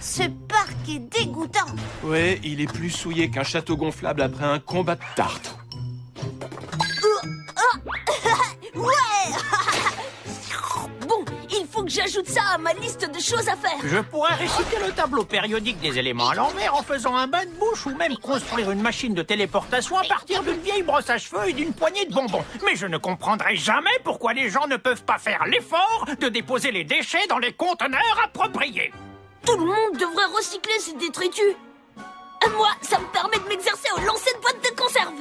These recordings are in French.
Ce parc est dégoûtant. Ouais, il est plus souillé qu'un château gonflable après un combat de tarte. Ouais. Bon, il faut que j'ajoute ça à ma liste de choses à faire. Je pourrais réciter le tableau périodique des éléments à l'envers en faisant un bain de bouche ou même construire une machine de téléportation à partir d'une vieille brosse à cheveux et d'une poignée de bonbons. Mais je ne comprendrai jamais pourquoi les gens ne peuvent pas faire l'effort de déposer les déchets dans les conteneurs appropriés. Tout le monde devrait recycler ses détritus. Moi, ça me permet de m'exercer au lancer de boîtes de conserve.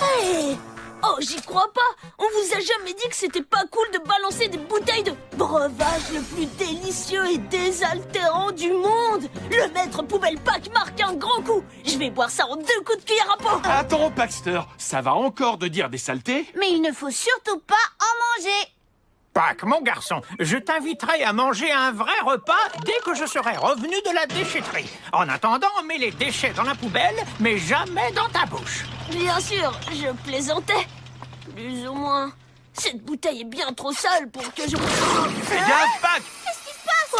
Hey. Oh, j'y crois pas. On vous a jamais dit que c'était pas cool de balancer des bouteilles de breuvage le plus délicieux et désaltérant du monde. Le maître poubelle Pac marque un grand coup. Je vais boire ça en 2 coups de cuillère à peau. Attends, Paxter, ça va encore de dire des saletés? Mais il ne faut surtout pas en manger. Pac, mon garçon, je t'inviterai à manger un vrai repas dès que je serai revenu de la déchetterie. En attendant, mets les déchets dans la poubelle, mais jamais dans ta bouche. Bien sûr, je plaisantais. Plus ou moins. Cette bouteille est bien trop sale pour que je... Fais gaffe, Pac! Qu'est-ce qui se passe?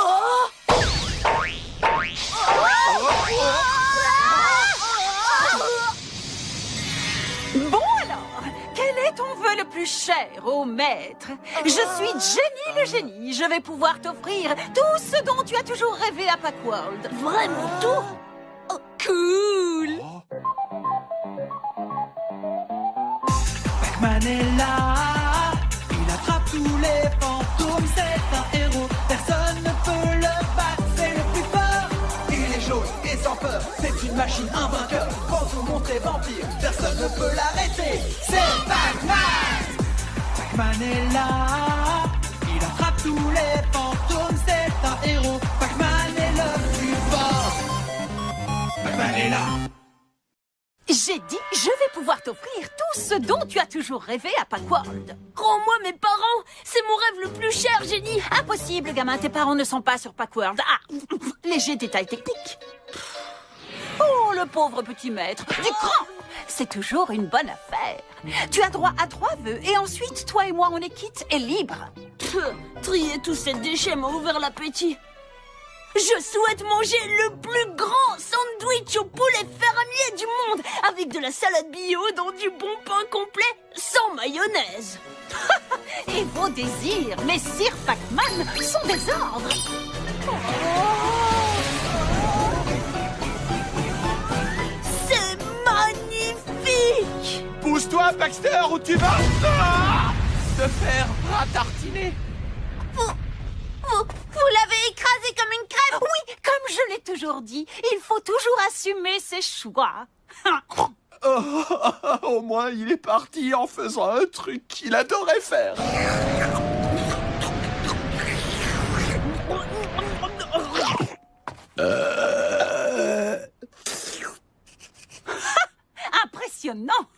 Bon alors, quel est ton vœu le plus cher au maître? Je suis Jenny le génie. Je vais pouvoir t'offrir tout ce dont tu as toujours rêvé à Packworld. Vraiment tout? Oh, cool! Pac-Man est là, il attrape tous les fantômes, c'est un héros, personne ne peut le battre, c'est le plus fort. Il est jaune et sans peur, c'est une machine invainqueur, fantôme montré vampire, personne ne peut l'arrêter, c'est Pac-Man. Pac-Man est là, il attrape tous les fantômes, c'est un héros, Pac-Man est le plus fort. Pac-Man est là. J'ai dit, je vais pouvoir t'offrir tout ce dont tu as toujours rêvé à Packworld. Rends-moi mes parents. C'est mon rêve le plus cher, Jenny. Impossible, gamin, tes parents ne sont pas sur Packworld. Ah, léger détail technique. Oh, le pauvre petit maître, du cran! C'est toujours une bonne affaire. Tu as droit à 3 vœux et ensuite, toi et moi, on est quitte et libre. Trier tous ces déchets m'a ouvert l'appétit. Je souhaite manger le plus grand sandwich au poulet fermier du monde, avec de la salade bio dans du bon pain complet, sans mayonnaise. Et vos désirs, messire Pac-Man, sont des ordres. C'est magnifique! Pousse-toi, Paxter, où tu vas? Te faire ratartiner. Vous l'avez écrasé comme une crêpe? Oui, comme je l'ai toujours dit, il faut toujours assumer ses choix. Au moins, il est parti en faisant un truc qu'il adorait faire. Impressionnant.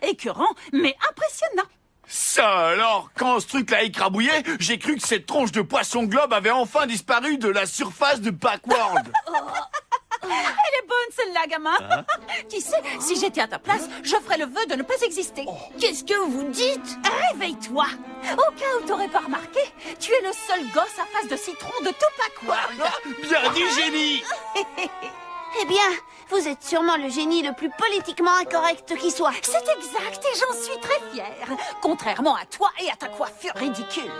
Écœurant, mais impressionnant. Ça alors, quand ce truc l'a écrabouillé, j'ai cru que cette tronche de poisson globe avait enfin disparu de la surface de Packworld. Elle est bonne celle-là, gamin. Tu sais, si j'étais à ta place, je ferais le vœu de ne pas exister. Qu'est-ce que vous dites? Réveille-toi. Au cas où t'aurais pas remarqué, tu es le seul gosse à face de citron de tout Packworld. Bien dit, génie. Eh bien, vous êtes sûrement le génie le plus politiquement incorrect qui soit. C'est exact et j'en suis très fière. Contrairement à toi et à ta coiffure ridicule.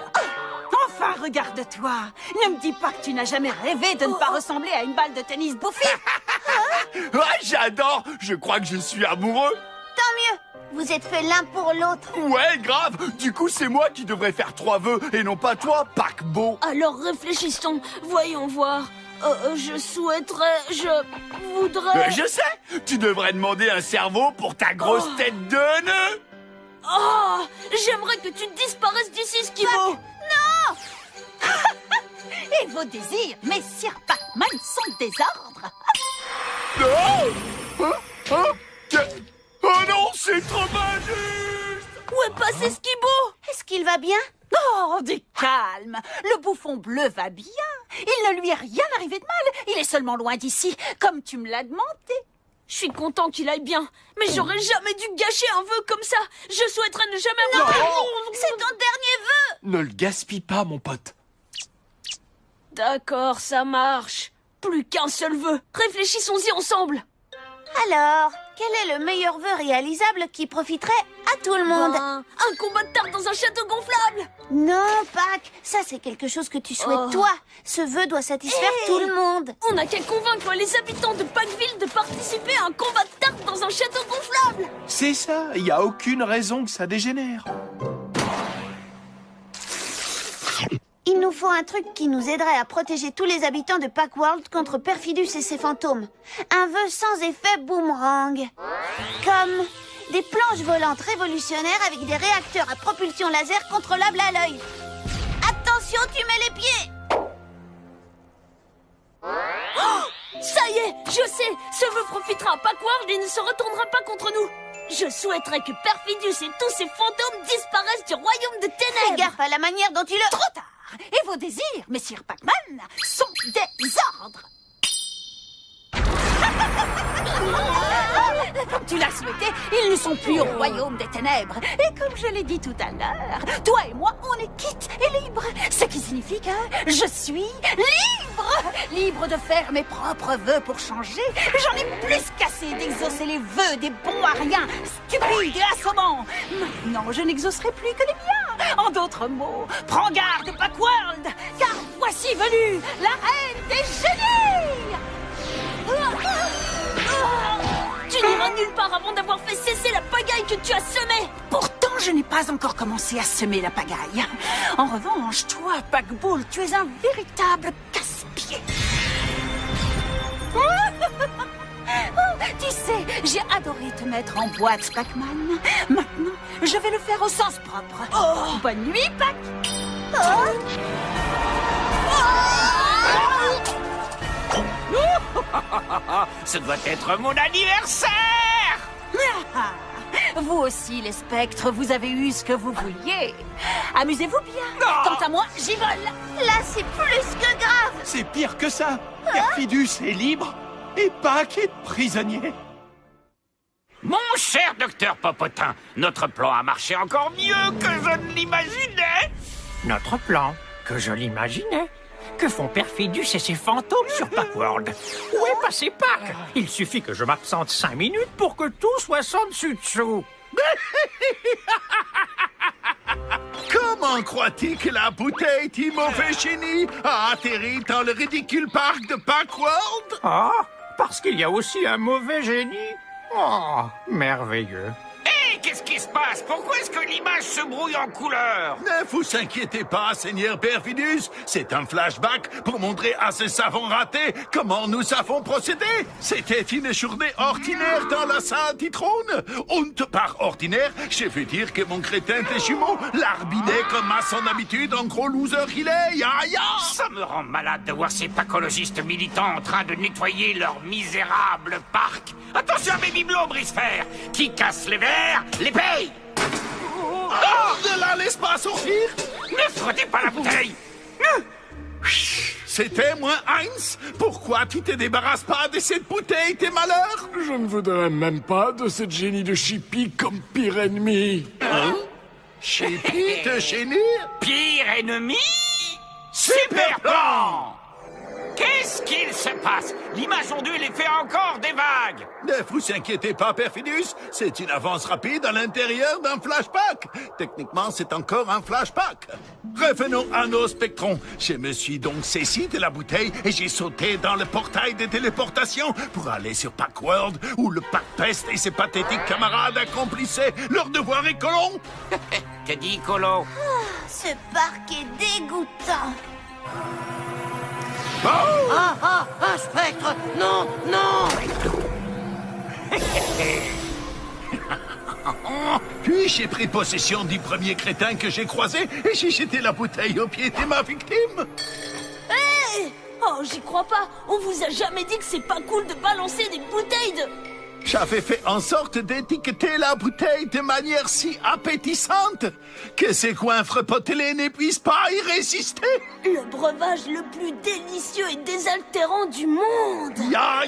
Enfin, regarde-toi. Ne me dis pas que tu n'as jamais rêvé de ne pas ressembler à une balle de tennis bouffée. Ouais, j'adore. Je crois que je suis amoureux. Tant mieux. Vous êtes fait l'un pour l'autre. Ouais, grave. Du coup, c'est moi qui devrais faire 3 vœux et non pas toi, paquebot. Alors réfléchissons. Voyons voir. Je souhaiterais... Je voudrais... Je sais. Tu devrais demander un cerveau pour ta grosse tête de nœud. Oh, j'aimerais que tu disparaisses d'ici, Skibo. Non. Et vos désirs, messire Pac-Man, sont des ordres. Oh, oh non, c'est trop injuste. Où est passé Skibo? Est-ce qu'il va bien? Oh, du calme. Le bouffon bleu va bien. Il ne lui est rien arrivé de mal. Il est seulement loin d'ici, comme tu me l'as demandé. Je suis content qu'il aille bien, mais j'aurais jamais dû gâcher un vœu comme ça. Je souhaiterais ne jamais avoir... C'est ton dernier vœu! Ne le gaspille pas, mon pote. D'accord, ça marche. Plus qu'un seul vœu. Réfléchissons-y ensemble. Alors, quel est le meilleur vœu réalisable qui profiterait à tout le monde? Un combat de tarte dans un château gonflable. Non, Pac, ça c'est quelque chose que tu souhaites toi. Ce vœu doit satisfaire tout le monde. On n'a qu'à convaincre les habitants de Packville de participer à un combat de tarte dans un château gonflable. C'est ça, il n'y a aucune raison que ça dégénère. Il nous faut un truc qui nous aiderait à protéger tous les habitants de Packworld contre Perfidus et ses fantômes. Un vœu sans effet boomerang. Comme des planches volantes révolutionnaires avec des réacteurs à propulsion laser contrôlables à l'œil. Attention, tu mets les pieds! Ça y est, je sais. Ce vœu profitera à Packworld et ne se retournera pas contre nous. Je souhaiterais que Perfidus et tous ses fantômes disparaissent du royaume de Fais ténèbres. gaffe à la manière dont tu le... Trop tard. Et vos désirs, messire Pac-Man, sont des ordres. Comme tu l'as souhaité, ils ne sont plus au royaume des ténèbres. Et comme je l'ai dit tout à l'heure, toi et moi, on est quittes et libres. Ce qui signifie que je suis libre. Libre de faire mes propres vœux pour changer. J'en ai plus qu'assez d'exaucer les vœux des bons à rien, stupides et assommants. Maintenant, je n'exaucerai plus que les miens. En d'autres mots, prends garde, Packworld, car voici venue la reine des génies. Tu n'iras nulle part avant d'avoir fait cesser la pagaille que tu as semée. Pourtant, je n'ai pas encore commencé à semer la pagaille. En revanche, toi, Pac-Ball, tu es un véritable casse-pied. Tu sais, j'ai adoré te mettre en boîte, Pac-Man. Maintenant, je vais le faire au sens propre. Bonne nuit, Pac. Ce doit être mon anniversaire! Vous aussi, les spectres, vous avez eu ce que vous vouliez. Amusez-vous bien. Quant à moi, j'y vole. Là, c'est plus que grave. C'est pire que ça. Perfidus est libre et Pac est prisonnier. Mon cher docteur Popotin, notre plan a marché encore mieux que je ne l'imaginais. Notre plan? Que je l'imaginais? Que font Perfidus et ses fantômes sur Packworld? Où est passé Pac? Il suffit que je m'absente 5 minutes pour que tout soit sans dessus-dessous. Comment crois-tu que la bouteille du mauvais génie a atterri dans le ridicule parc de Packworld? Ah, parce qu'il y a aussi un mauvais génie? Oh, merveilleux. Hé, qu'est-ce qui se passe? Pourquoi est-ce que l'image se brouille en couleurs? Ne vous inquiétez pas, Seigneur Perfidus. C'est un flashback pour montrer à ces savants ratés comment nous avons procédé. C'était une journée ordinaire dans la salle du trône. Und par ordinaire, je veux dire que mon crétin des jumeaux l'arbinait comme à son habitude en gros loser qu'il est. Ya, ya. Ça me rend malade de voir ces pacologistes militants en train de nettoyer leur misérable parc. Attention à mes bibelots, Brisfer. Qui casse les verres, les paye. Ne la laisse pas sortir. Ne frottez pas la bouteille. C'était moins Heinz. Pourquoi tu te débarrasses pas de cette bouteille, tes malheurs? Je ne voudrais même pas de cette génie de Chippy comme pire ennemi. Chippy de génie? Pire ennemi? Super plan! Qu'est-ce qu'il se passe? L'image ondule et fait encore des vagues. Ne vous inquiétez pas, Perfidus. C'est une avance rapide à l'intérieur d'un flashback. Techniquement, c'est encore un flashback. Revenons à nos spectrons. Je me suis donc saisi de la bouteille et j'ai sauté dans le portail de téléportation pour aller sur Packworld où le Pack-Peste et ses pathétiques camarades accomplissaient leur devoir écolon. Que dit Colo? Ce parc est dégoûtant. Un spectre! Non, non! Puis j'ai pris possession du premier crétin que j'ai croisé et j'ai jeté la bouteille au pied de ma victime. Hé! Oh, j'y crois pas. On vous a jamais dit que c'est pas cool de balancer des bouteilles de... J'avais fait en sorte d'étiqueter la bouteille de manière si appétissante que ces coinfres potelés ne puissent pas y résister. Le breuvage le plus délicieux et désaltérant du monde. Ya!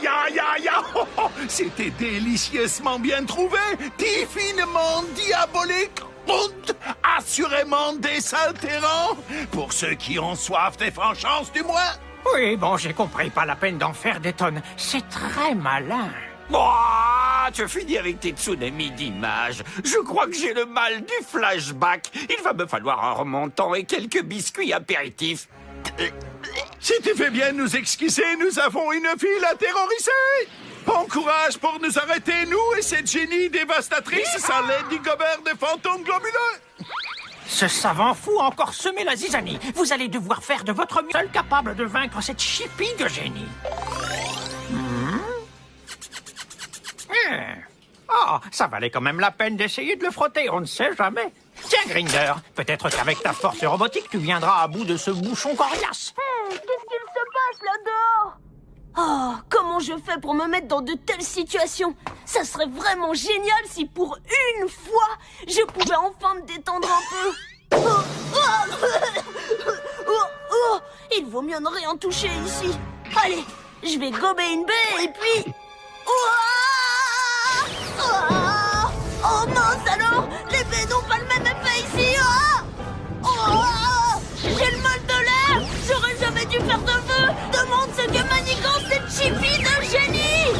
Oh, oh, c'était délicieusement bien trouvé, divinement diabolique, assurément désaltérant, pour ceux qui ont soif des franchance du moins. Oui, bon, j'ai compris, pas la peine d'en faire des tonnes. C'est très malin. Oh, tu finis avec tes tsunamis d'images. Je crois que j'ai le mal du flashback. Il va me falloir un remontant et quelques biscuits apéritifs. Si tu fais bien de nous excuser, nous avons une file à terroriser. Bon courage pour nous arrêter, nous et cette génie dévastatrice sans l'aide du gobert de fantômes globuleux. Ce savant fou a encore semé la zizanie. Vous allez devoir faire de votre mieux, seul capable de vaincre cette chipie de génie. Oh, ça valait quand même la peine d'essayer de le frotter, on ne sait jamais. Tiens, Grinder, peut-être qu'avec ta force robotique, tu viendras à bout de ce bouchon coriace. Qu'est-ce qu'il se passe là-dehors? Oh, comment je fais pour me mettre dans de telles situations? Ça serait vraiment génial si pour une fois, je pouvais enfin me détendre un peu. Il vaut mieux ne rien toucher ici. Allez, je vais gober une baie et puis... Oh mince alors, les baies n'ont pas le même effet ici. J'ai le mal de l'air. J'aurais jamais dû faire de feu. Demande ce que manigance cette chipie de génie.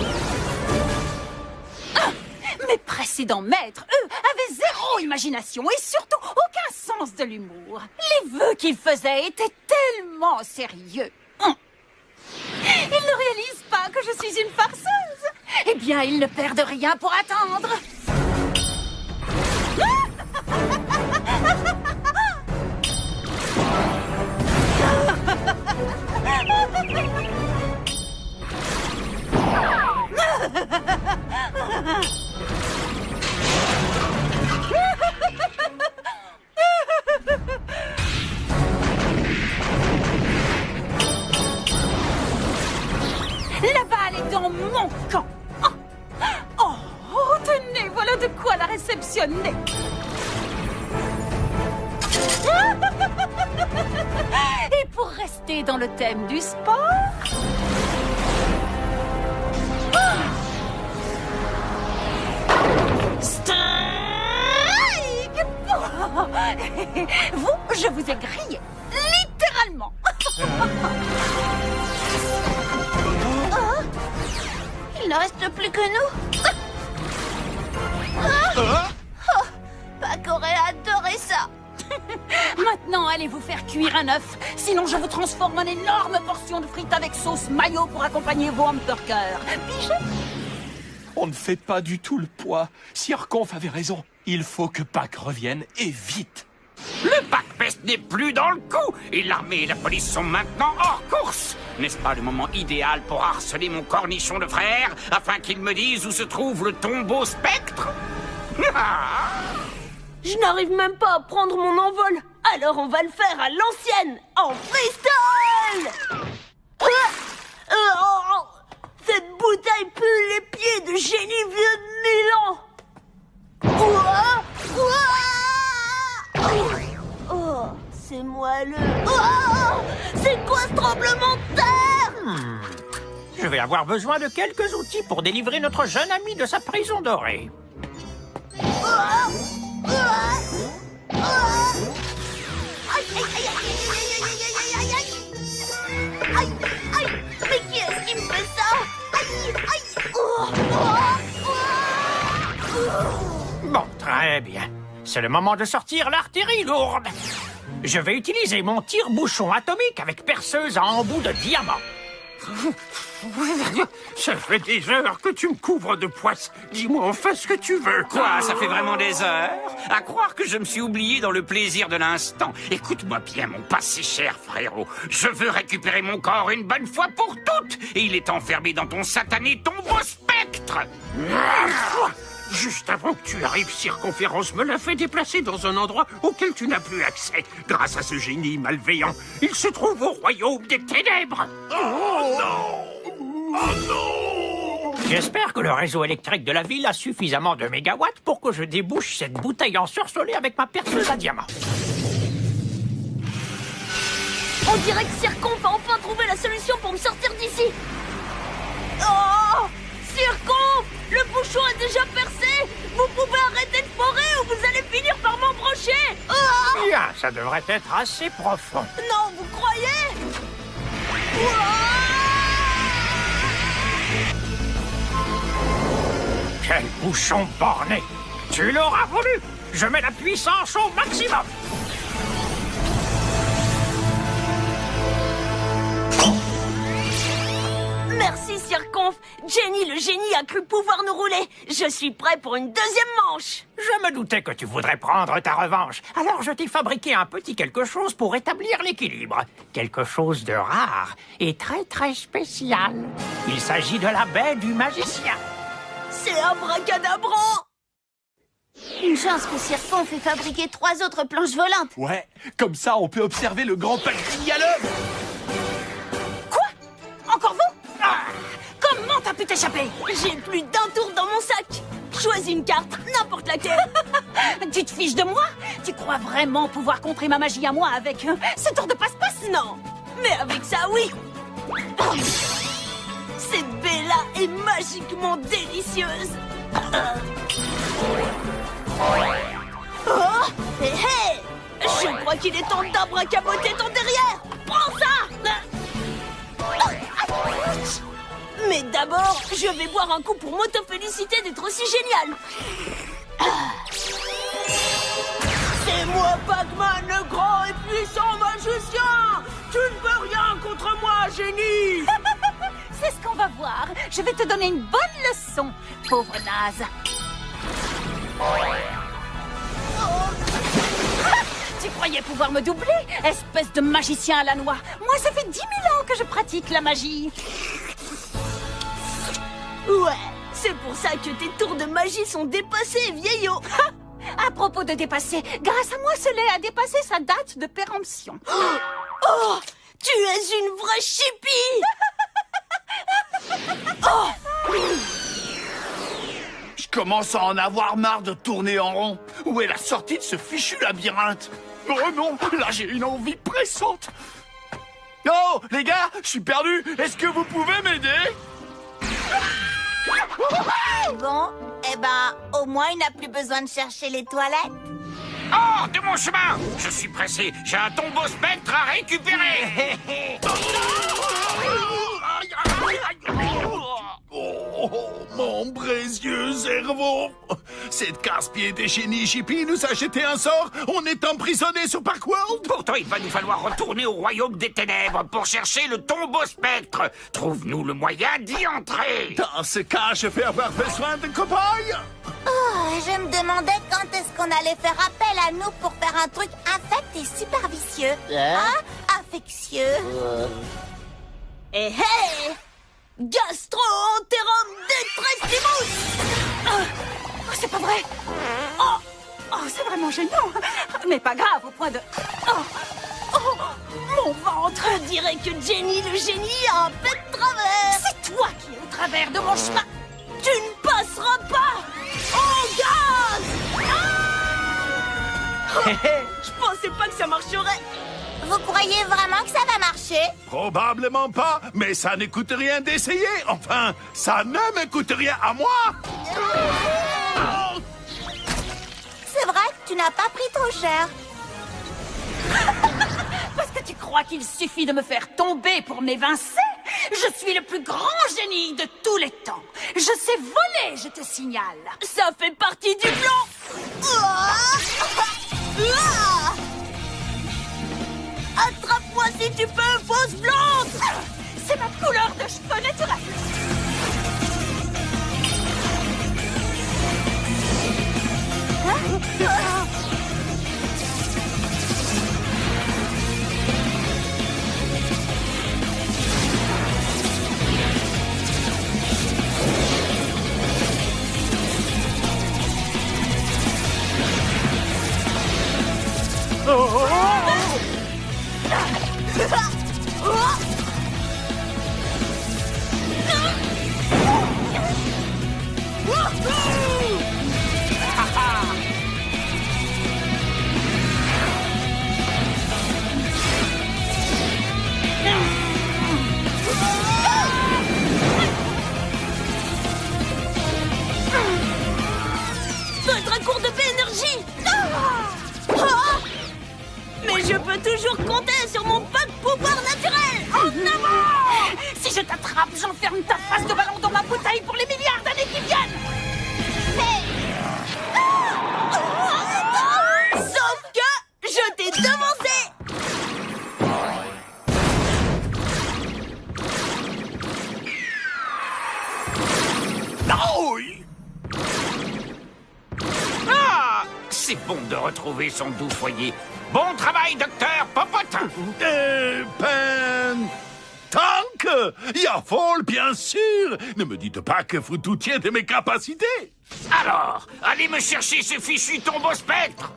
Mes précédents maîtres, eux, avaient zéro imagination et surtout aucun sens de l'humour. Les vœux qu'ils faisaient étaient tellement sérieux. Ils ne réalisent pas que je suis une farceuse. Eh bien, ils ne perdent rien pour attendre. La balle est dans mon camp. Oh, tenez, voilà de quoi la réceptionner. Et pour rester dans le thème du sport... Strike! Vous, je vous ai grillé. Littéralement. Il ne reste plus que nous. Pac aurait adoré ça. Maintenant, allez vous faire cuire un œuf. Sinon, je vous transforme en énorme portion de frites avec sauce mayo pour accompagner vos hamburgers. Pigé? On ne fait pas du tout le poids. Sir Conf avait raison. Il faut que Pac revienne et vite. Le Pac-Pest n'est plus dans le coup et l'armée et la police sont maintenant hors course. N'est-ce pas le moment idéal pour harceler mon cornichon de frère afin qu'il me dise où se trouve le tombeau spectre? Je n'arrive même pas à prendre mon envol. Alors on va le faire à l'ancienne, en freestyle. Cette bouteille pue les pieds de génie vieux de 1000 ans. Oh, c'est moelleux. Oh, c'est quoi ce tremblement de terre? Je vais avoir besoin de quelques outils pour délivrer notre jeune ami de sa prison dorée. Mais qui est-ce qui me fait ça? Bon, très bien. C'est le moment de sortir l'artillerie lourde. Je vais utiliser mon tire-bouchon atomique avec perceuse à embout de diamant. Ça fait des heures que tu me couvres de poisse. Dis-moi enfin ce que tu veux. Quoi, ça fait vraiment des heures? À croire que je me suis oublié dans le plaisir de l'instant. Écoute-moi bien, mon pas si cher frérot. Je veux récupérer mon corps une bonne fois pour toutes. Et il est enfermé dans ton satané tombeau spectre. Juste avant que tu arrives, Circonférence me l'a fait déplacer dans un endroit auquel tu n'as plus accès. Grâce à ce génie malveillant, il se trouve au royaume des ténèbres. Oh non! Oh non! J'espère que le réseau électrique de la ville a suffisamment de mégawatts pour que je débouche cette bouteille en sursolé avec ma perceuse à diamant. On dirait que Circonf a enfin trouvé la solution pour me sortir d'ici. Oh, Circonf, le bouchon est déjà percé. Vous pouvez arrêter de forer ou vous allez finir par m'embrocher. Oh, Bien, ça devrait être assez profond. non, vous croyez? Quel bouchon borné! Tu l'auras voulu! Je mets la puissance au maximum! Merci, Circonf. Jenny, le génie, a cru pouvoir nous rouler. Je suis prêt pour une deuxième manche. Je me doutais que tu voudrais prendre ta revanche. Alors je t'ai fabriqué un petit quelque chose pour établir l'équilibre. Quelque chose de rare et très très spécial. Il s'agit de la baie du magicien. C'est abracadabrant. Une chance que Circonf ait fabriqué 3 autres planches volantes. Ouais, comme ça on peut observer le grand pactille à l'œuvre. Encore vous? Comment t'as pu t'échapper? J'ai plus d'1 tour dans mon sac. Choisis une carte, n'importe laquelle. Tu te fiches de moi? Tu crois vraiment pouvoir contrer ma magie à moi avec ce tour de passe-passe? Non, mais avec ça, oui. Cette baie-là est magiquement délicieuse. Oh, hé, hé. Je crois qu'il est temps d'abracaboter ton derrière. Prends ça. Mais d'abord, je vais boire un coup pour m'auto-féliciter d'être aussi génial. C'est moi, Pac-Man, le grand et puissant magicien. Tu ne peux rien contre moi, génie. C'est ce qu'on va voir. Je vais te donner une bonne leçon, pauvre naze. Tu croyais pouvoir me doubler, espèce de magicien à la noix. Moi, ça fait 10 000 ans que je pratique la magie. Ouais, c'est pour ça que tes tours de magie sont dépassés, vieillot. À propos de dépasser, grâce à moi, ce lait a dépassé sa date de péremption. Oh, tu es une vraie chippie. Oh, Je commence à en avoir marre de tourner en rond. Où est la sortie de ce fichu labyrinthe? Oh non, là j'ai une envie pressante. Oh, les gars, je suis perdu. Est-ce que vous pouvez m'aider? Bon, eh ben, au moins il n'a plus besoin de chercher les toilettes. Oh, de mon chemin! Je suis pressé, j'ai un tombeau spectre à récupérer! Oh, mon précieux cerveau! Cette casse-pied des génies Chippy nous a jeté un sort. On est emprisonnés sur Parkworld. Pourtant, il va nous falloir retourner au royaume des ténèbres pour chercher le tombeau spectre. Trouve-nous le moyen d'y entrer. Dans ce cas, je vais avoir besoin de cobayes. Oh, je me demandais quand est-ce qu'on allait faire appel à nous pour faire un truc infect et super vicieux. Hein? Infectieux. hé, hé. Gastro-enterum détrestimus. Oh, c'est pas vrai. Oh, c'est vraiment gênant. Mais pas grave, au point de... Mon ventre. On dirait que Jenny, le génie, a un pet de travers. C'est toi qui es au travers de mon chemin. Tu ne passeras pas. Oh, gaz. Je pensais pas que ça marcherait. Vous croyez vraiment que ça va marcher? Probablement pas, mais ça ne coûte rien d'essayer. Enfin, ça ne me coûte rien à moi. C'est vrai que tu n'as pas pris trop cher. Parce que tu crois qu'il suffit de me faire tomber pour m'évincer? Je suis le plus grand génie de tous les temps. Je sais voler, je te signale. Ça fait partie du plan. Attrape-moi si tu peux, fausse blonde. C'est ma couleur de cheveux naturelle. ultra court de B-énergie. Ah! Mais je peux toujours compter sur mon pas de pouvoir naturel. En avant! Si je t'attrape, j'enferme ta face de ballon dans ma bouteille pour les milliards d'années qui viennent. Sauf que je t'ai devancé. Ah! C'est bon de retrouver son doux foyer. Bon travail, docteur Popotin. Tank! Yafol, bien sûr! Ne me dites pas que vous doutiez de mes capacités! Alors, allez me chercher ce fichu tombeau spectre.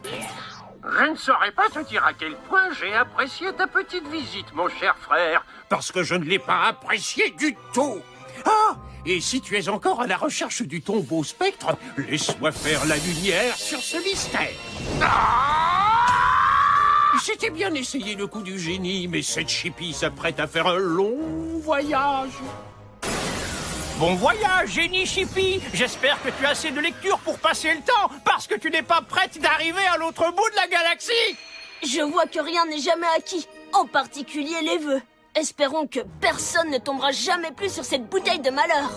Je ne saurais pas te dire à quel point j'ai apprécié ta petite visite, mon cher frère, parce que je ne l'ai pas apprécié du tout. Ah! Et si tu es encore à la recherche du tombeau spectre, laisse-moi faire la lumière sur ce mystère. J'étais bien essayé le coup du génie, mais cette chipie s'apprête à faire un long voyage. Bon voyage, génie Chippy. J'espère que tu as assez de lecture pour passer le temps, parce que tu n'es pas prête d'arriver à l'autre bout de la galaxie. Je vois que rien n'est jamais acquis, en particulier les vœux. Espérons que personne ne tombera jamais plus sur cette bouteille de malheur.